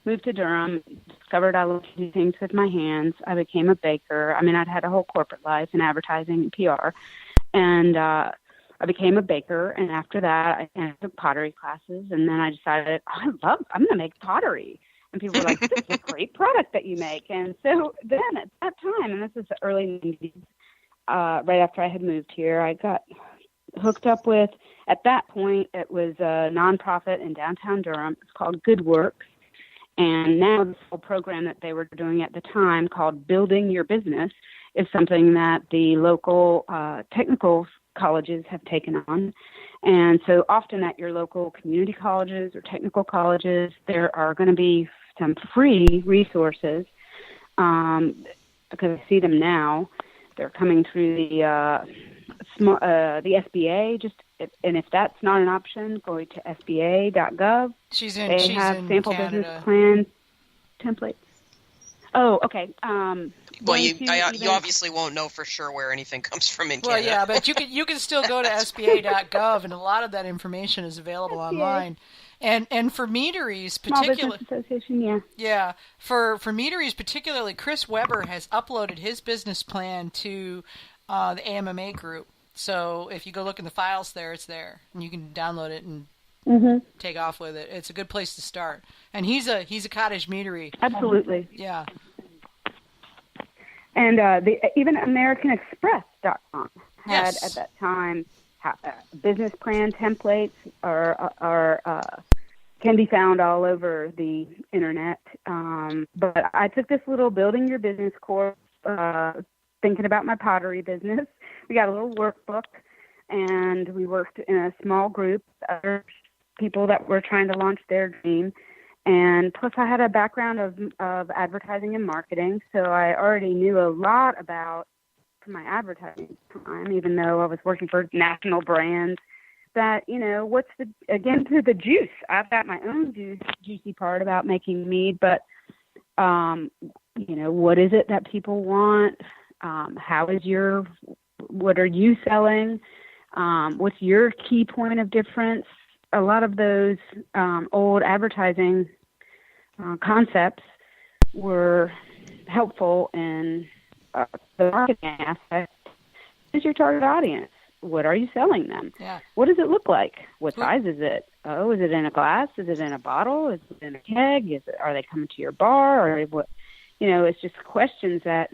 moved to Durham, discovered I loved to do things with my hands. I became a baker. I mean, I'd had a whole corporate life in advertising and PR. And I became a baker. And after that, I took pottery classes. And then I decided, I'm going to make pottery. And people were like, this is a great product that you make. And so then at that time, and this is the early 90s, right after I had moved here, I got hooked up with, at that point, it was a nonprofit in downtown Durham. It's called Good Works. And now this whole program that they were doing at the time called Building Your Business is something that the local technical colleges have taken on. And so often at your local community colleges or technical colleges, there are going to be some free resources because I see them now. They're coming through the SBA. And if that's not an option, go to sba.gov. They have sample Canada. Business plan templates. Oh, okay. Well, you obviously won't know for sure where anything comes from in Canada. Well, yeah, but you can still go to sba.gov, and a lot of that information is available online. And for meaderies, particularly, Small Business Association, yeah, for meaderies particularly, Chris Weber has uploaded his business plan to the AMMA group. So if you go look in the files there, it's there, and you can download it and take off with it. It's a good place to start. And he's a cottage meadery. Absolutely. Yeah. And even AmericanExpress.com had at that time business plan templates can be found all over the internet. But I took this little Building Your Business course, thinking about my pottery business. We got a little workbook, and we worked in a small group, other people that were trying to launch their dream. And plus I had a background of advertising and marketing, so I already knew a lot about, from my advertising time, even though I was working for national brands, that, what's through the juice. I've got my own juicy part about making mead, but, what is it that people want? What are you selling? What's your key point of difference? A lot of those old advertising concepts were helpful in the marketing aspect. Who's your target audience? What are you selling them? Yeah. What does it look like? What size is it? Oh, is it in a glass? Is it in a bottle? Is it in a keg? Are they coming to your bar? Or what? It's just questions that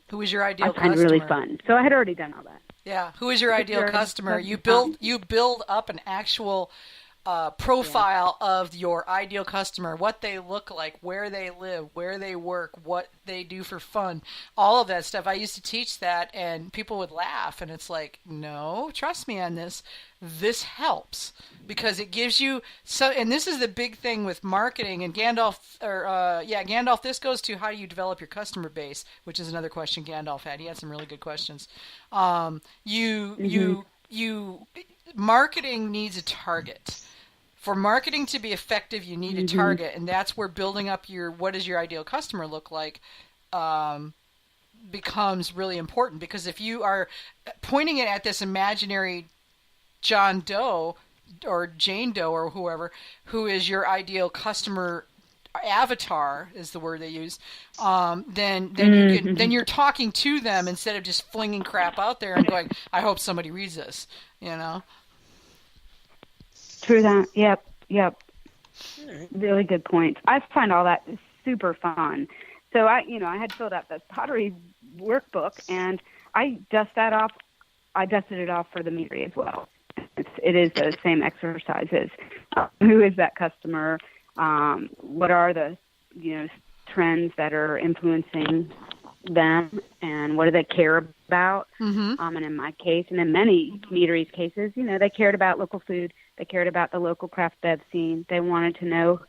who is your ideal I find customer? really fun. So I had already done all that. Yeah. Who is your ideal customer? You build up an actual profile of your ideal customer, what they look like, where they live, where they work, what they do for fun, all of that stuff. I used to teach that, and people would laugh, and it's like, no, trust me on this. This helps because it gives you so. And this is the big thing with marketing. And Gandalf. This goes to how you develop your customer base, which is another question Gandalf had. He had some really good questions. Marketing needs a target. For marketing to be effective, you need a target, and that's where building up what does your ideal customer look like becomes really important. Because if you are pointing it at this imaginary John Doe or Jane Doe or whoever, who is your ideal customer avatar is the word they use, then you're talking to them instead of just flinging crap out there and going, I hope somebody reads this, True that. Yep. Really good points. I find all that super fun. So I had filled out this pottery workbook, and I dusted it off for the meadery as well. It is the same exercises. Who is that customer? What are the trends that are influencing them, and what do they care about? And in my case, and in many meaderies' cases, they cared about local food. They cared about the local craft bev scene. They wanted to know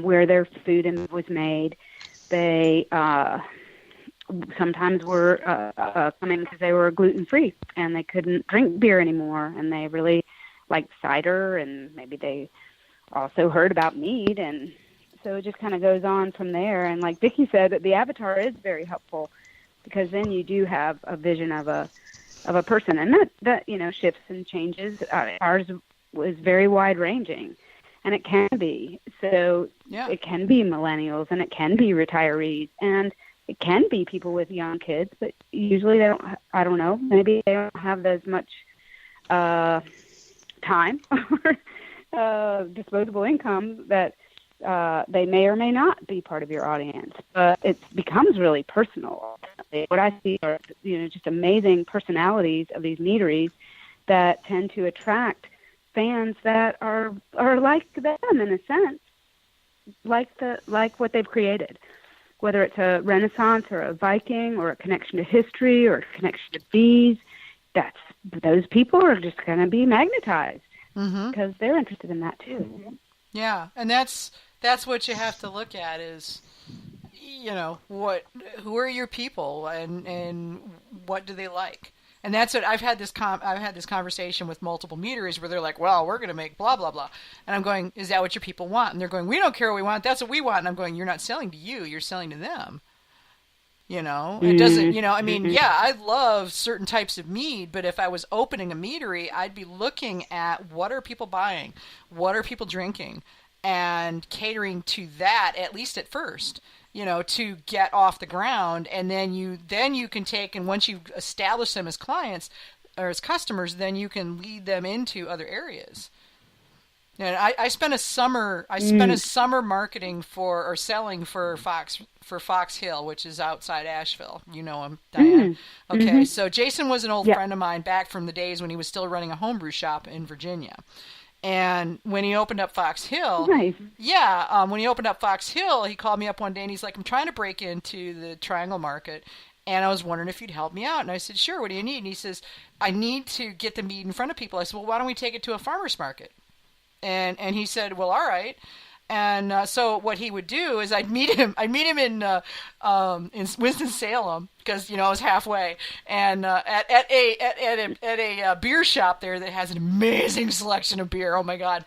where their food was made. They sometimes were coming because they were gluten-free and they couldn't drink beer anymore, and they really liked cider, and maybe they also heard about mead, and so it just kind of goes on from there. And like Vicki said, the avatar is very helpful because then you do have a vision of a person, and that shifts and changes. Ours was very wide-ranging. and it can be. So it can be millennials, and it can be retirees, and it can be people with young kids, but usually they don't, I don't know, maybe they don't have as much time or disposable income that they may or may not be part of your audience. But it becomes really personal. What I see are, just amazing personalities of these meaderies that tend to attract fans that are like them in a sense, like what they've created. Whether it's a Renaissance or a Viking or a connection to history or a connection to bees, those people are just going to be magnetized because they're interested in that too. Yeah, and that's what you have to look at is, who are your people and what do they like? And that's what I've had this conversation with multiple meaderies where they're like, well, we're going to make blah, blah, blah. And I'm going, is that what your people want? And they're going, we don't care what we want. That's what we want. And I'm going, you're not selling to you. You're selling to them. It doesn't, I love certain types of mead, but if I was opening a meadery, I'd be looking at what are people buying? What are people drinking? And catering to that, at least at first. To get off the ground, and then you can take, and once you establish them as clients or as customers, then you can lead them into other areas. And I spent a summer marketing or selling for Fox Hill, which is outside Asheville. You know him, Diane. Okay, so Jason was an old friend of mine back from the days when he was still running a homebrew shop in Virginia. And when he opened up Fox Hill, when he opened up Fox Hill, he called me up one day and he's like, I'm trying to break into the Triangle Market, and I was wondering if you'd help me out. And I said, sure, what do you need? And he says, I need to get the mead in front of people. I said, well, why don't we take it to a farmer's market? And he said, well, all right. And so what he would do is I'd meet him in Winston-Salem because I was halfway, and at a beer shop there that has an amazing selection of beer. Oh my God,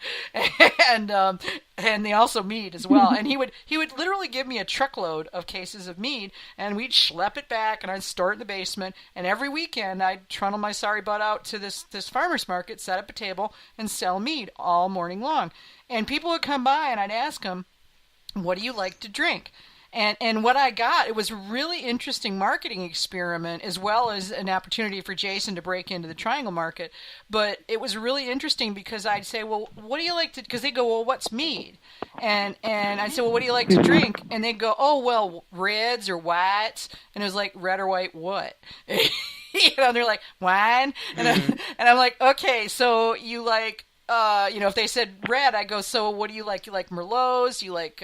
and they also mead as well. And he would literally give me a truckload of cases of mead, and we'd schlep it back, and I'd store it in the basement. And every weekend I'd trundle my sorry butt out to this farmer's market, set up a table, and sell mead all morning long. And people would come by, and I'd ask them, what do you like to drink? And what I got, it was a really interesting marketing experiment, as well as an opportunity for Jason to break into the Triangle Market. But it was really interesting because I'd say, well, what do you like to, because they go, well, what's mead? And I'd say, well, what do you like to drink? And they'd go, oh, well, reds or whites. And it was like, red or white what? They're like, wine? And I'm like, okay, so you like, if they said red, I go, so what do you like? You like Merlots? You like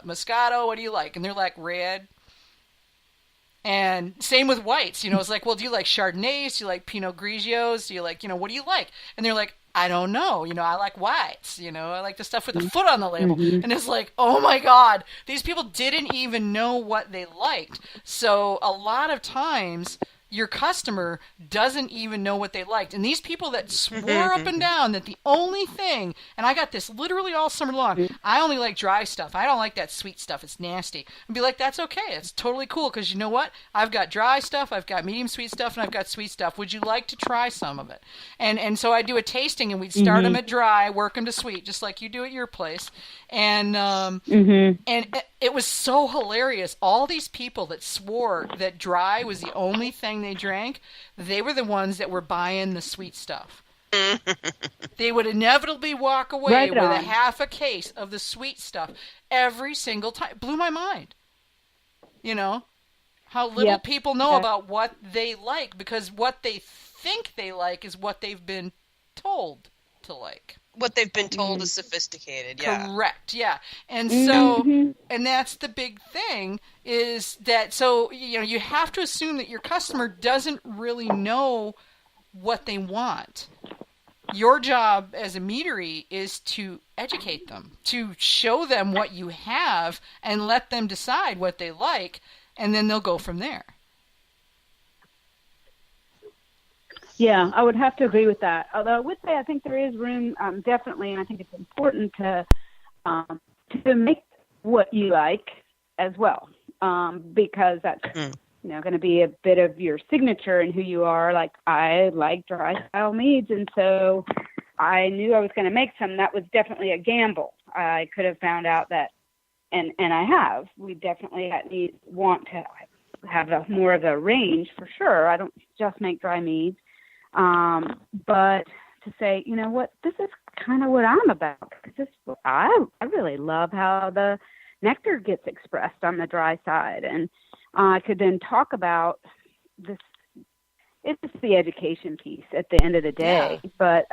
Moscato? What do you like? And they're like, red. And same with whites. It's like, well, do you like Chardonnays? Do you like Pinot Grigios? Do you like, what do you like? And they're like, I don't know. I like whites. I like the stuff with the foot on the label. And it's like, oh my God, these people didn't even know what they liked. So a lot of times your customer doesn't even know what they liked. And these people that swore up and down that the only thing, and I got this literally all summer long, I only like dry stuff. I don't like that sweet stuff. It's nasty. I'd be like, that's okay. It's totally cool because you know what? I've got dry stuff, I've got medium sweet stuff, and I've got sweet stuff. Would you like to try some of it? And so I'd do a tasting, and we'd start them at dry, work them to sweet, just like you do at your place. And it was so hilarious. All these people that swore that dry was the only thing they drank, they were the ones that were buying the sweet stuff. They would inevitably walk away with a half a case of the sweet stuff every single time. It blew my mind. How little people know about what they like, because what they think they like is what they've been told to like. What they've been told is sophisticated, yeah. Correct, yeah. And so, and that's the big thing, is that, so, you have to assume that your customer doesn't really know what they want. Your job as a meadery is to educate them, to show them what you have, and let them decide what they like, and then they'll go from there. Yeah, I would have to agree with that. Although I would say I think there is room, definitely, and I think it's important to make what you like as well, because that's going to be a bit of your signature and who you are. Like, I like dry style meads, and so I knew I was going to make some, that was definitely a gamble. I could have found out that, and I have. We definitely want to have more of a range for sure. I don't just make dry meads, but to say, you know what, this is kind of what I'm about. I really love how the nectar gets expressed on the dry side, and I could then talk about this. It's the education piece at the end of the day, but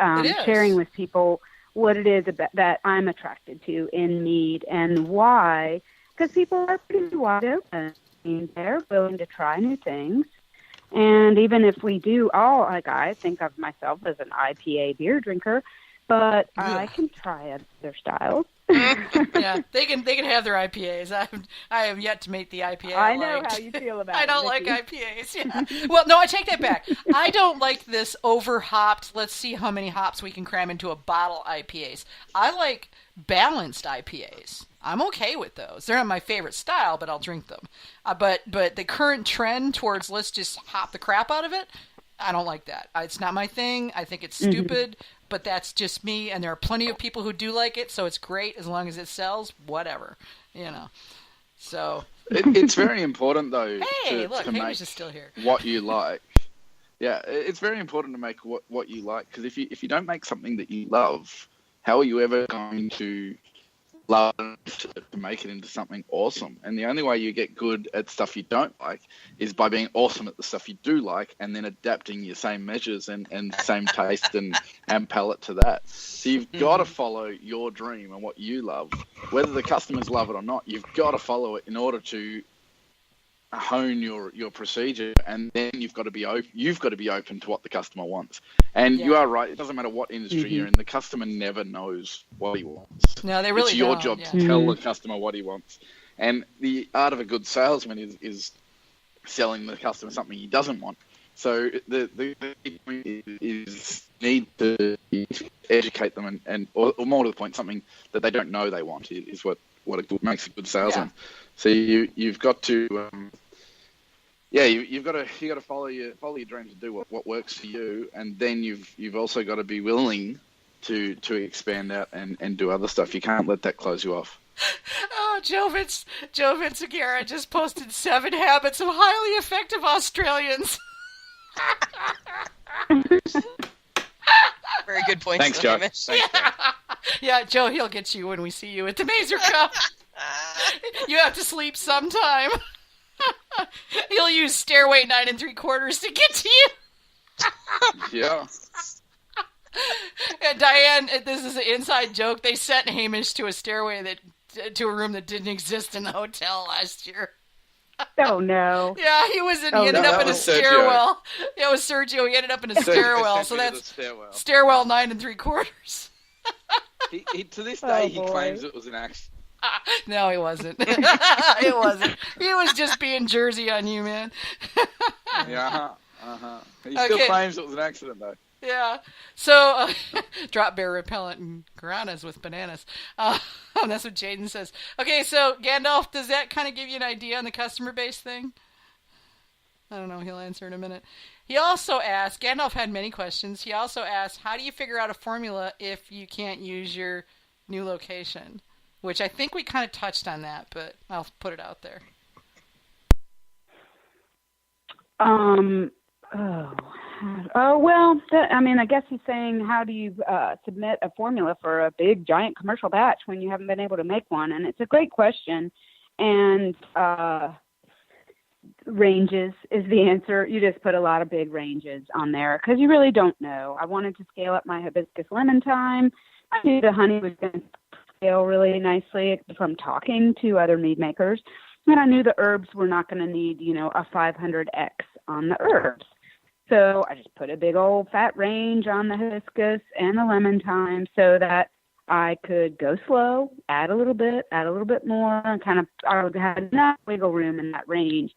sharing with people what it is that I'm attracted to in mead and why, because people are pretty wide open. I mean, they're willing to try new things. And even if we do I think of myself as an IPA beer drinker, but I can try other styles. Yeah, they can have their IPAs. I have yet to meet the IPA. I know how you feel about it. I don't like IPAs. Yeah. Well, no, I take that back. I don't like this over-hopped, let's see how many hops we can cram into a bottle IPAs. I like balanced IPAs. I'm okay with those. They're not my favorite style, but I'll drink them. But the current trend towards let's just hop the crap out of it, I don't like that. It's not my thing. I think it's stupid, but that's just me, and there are plenty of people who do like it, so it's great as long as it sells, whatever, you know. So it's very important, though, to make is still here. What you like. Yeah, it's very important to make what you like, because if you don't make something that you love, how are you ever going to love to make it into something awesome? And the only way you get good at stuff you don't like is by being awesome at the stuff you do like, and then adapting your same measures and same taste and palate to that. So you've got to follow your dream and what you love, whether the customers love it or not. You've got to follow it in order to hone your procedure, and then you've got to be open to what the customer wants. And you are right, it doesn't matter what industry you're in, the customer never knows what he wants. No, they really It's your don't, job to tell the customer what he wants. And the art of a good salesman is selling the customer something he doesn't want. So the point is need to educate them or more to the point, something that they don't know they want is what makes a good salesman. Yeah. So you've got to you've got to follow your dreams and do what works for you, and then you've also got to be willing to expand out and do other stuff. You can't let that close you off. Oh, Joe Vinciguerra just posted 7 habits of highly effective Australians. Very good point. Thanks, Joe. Yeah, Joe, he'll get you when we see you at the Mazer Cup. You have to sleep sometime. He'll use stairway 9 3/4 to get to you. Yeah. And Diane, this is an inside joke. They sent Hamish to a room that didn't exist in the hotel last year. Oh no! Yeah, he ended up in a stairwell. Yeah, it was Sergio. He ended up in a stairwell. So that's stairwell 9 3/4. He to this day he claims it was an accident. No, he wasn't. It wasn't. He was just being Jersey on you, man. Yeah. He still claims it was an accident, though. Yeah. So, drop bear repellent and guaranas with bananas. That's what Jaden says. Okay, so Gandalf, does that kind of give you an idea on the customer base thing? I don't know. He'll answer in a minute. He also asked, Gandalf had many questions. He also asked, how do you figure out a formula if you can't use your new location? Which I think we kind of touched on that, but I'll put it out there. Well, I guess he's saying, how do you submit a formula for a big, giant commercial batch when you haven't been able to make one? And it's a great question. And ranges is the answer. You just put a lot of big ranges on there because you really don't know. I wanted to scale up my hibiscus lemon thyme. I knew the honey was going to scale really nicely from talking to other mead makers. And I knew the herbs were not going to need, a 500x on the herbs. So I just put a big old fat range on the hibiscus and the lemon thyme so that I could go slow, add a little bit more, and I would have enough wiggle room in that range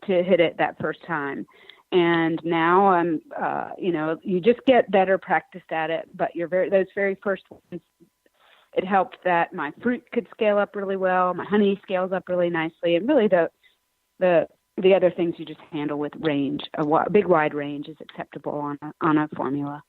to hit it that first time. And now I'm, you just get better practiced at it, but those very first ones, it helped that my fruit could scale up really well. My honey scales up really nicely. And really the other things you just handle with range. A big wide range is acceptable on a formula.